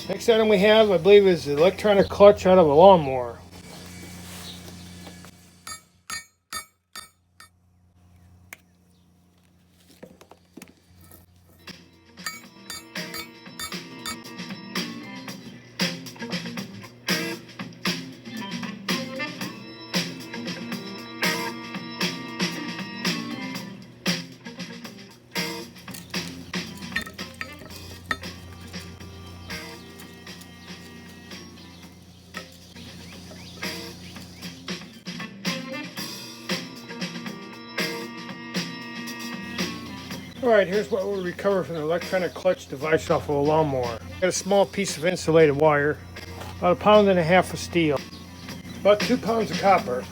Next item we have, I believe, is the electronic clutch out of a lawnmower. Alright, here's what we recovered from the electronic clutch device off of a lawnmower. Got a small piece of insulated wire, about 1.5 pounds of steel, about 2 pounds of copper,